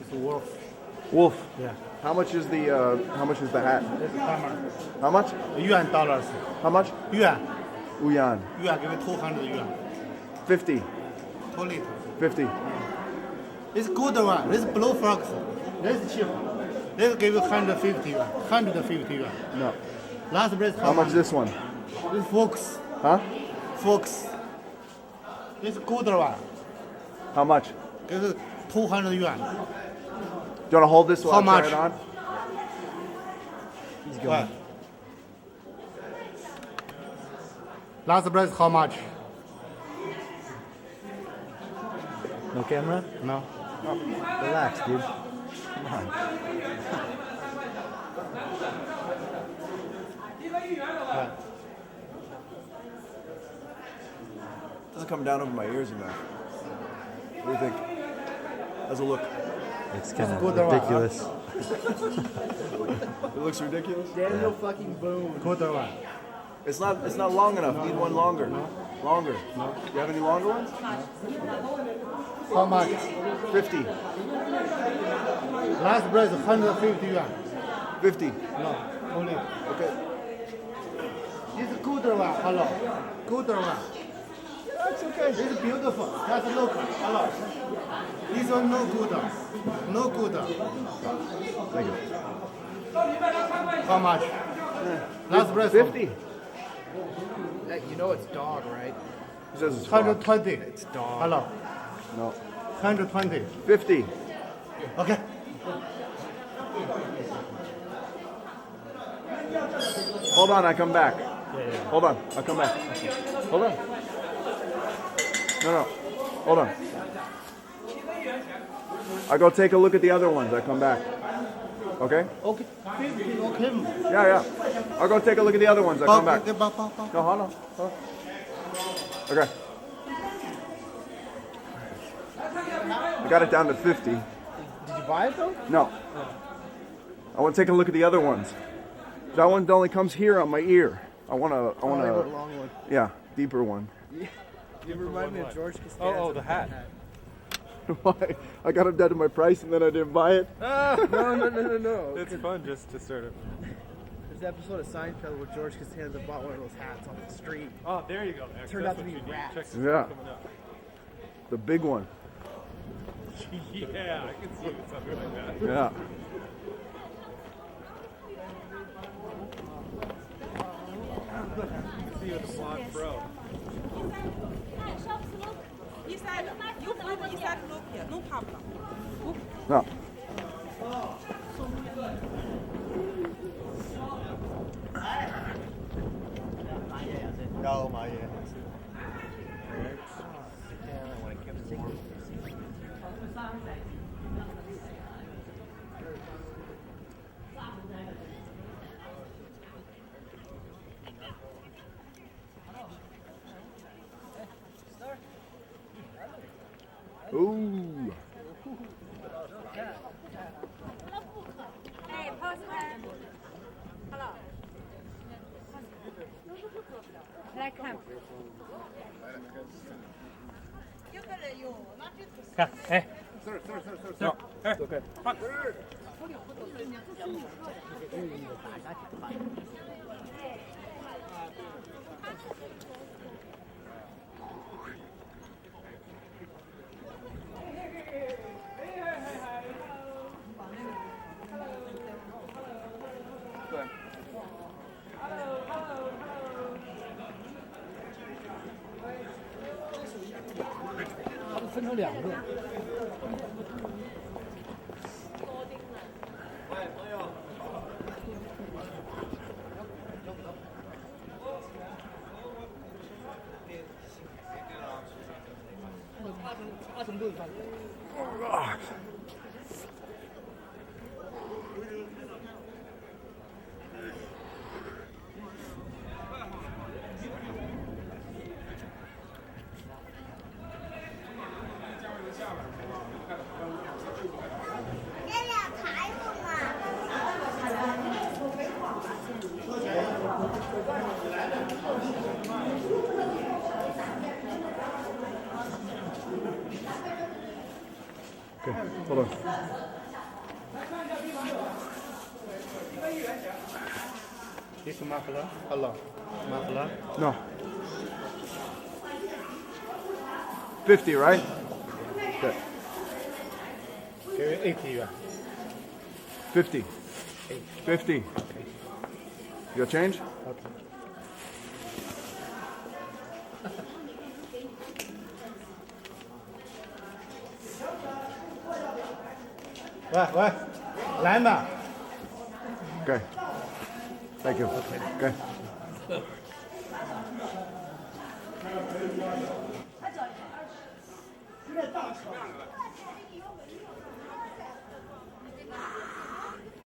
It's a wolf. Wolf. Yeah. How much is the hat? It's hammer. How much? Yuan dollars. How much? Yuan. Uyan. Yuan give me 200 yuan. 50. Too little. 50. It's good one. This blue fox. This is cheap. This give you 150 yuan. 150 yuan. No. Last price. How much this one? This fox. Huh? Fox. This good one. How much? This is 200 yuan. Do you want to hold this while How I try much? it on? He's going. Last price how much? No camera? No. Relax, dude. Come on. Doesn't come down over my ears enough. What do you think? How's it look? It's kind of good, huh? ridiculous. It looks ridiculous. Daniel fucking Boone. Good one. It's not long enough. Need one longer. Longer. No. You have any longer ones? How much? 50. Last price 150 yuan. 50. No. Only. Okay. This good one. Hello. Good one. That's okay. This is beautiful. That's look. Hello. This one no good. No good. Thank you. How much? Last price 50. You know it's dog, right? He says it's wrong. 120. It's dog. Hello. No. 120. 50. Okay. Hold on, I come back. Hold on, I'll come back. Hold on. No. Hold on. I go take a look at the other ones. I come back. Okay? Okay. 50. Okay. Yeah. I'll go take a look at the other ones. I come back. Okay. No, hold on. Okay. I got it down to 50. Did you buy it though? No. I want to take a look at the other ones. That one only comes here on my ear. I want Oh, a to, long one. yeah, deeper one. You remind me of George Costanza. Oh, the hat. Why? I got it down to my price and then I didn't buy it. No. It's fun just to sort of. There's an episode of Seinfeld where George Costanza bought one of those hats on the street. Oh, there you go. Turned out to be rats. Yeah. The big one. Yeah, I can see something like that. Yeah. See you with the blonde fro. Inside, you put inside look here, no problem. No. Ooh. Hey, postman. Hello. 来看。有个人有，那就看，哎，No. It's okay. Good. 它们分成两个。八成炖饭。 来 Okay, hold on. This muffler. Hello. Muffler. No. 50, right? Okay. Give it 80 yuan. 50. 50. Your change? Okay.喂，来嘛。 Okay. Thank you. Okay.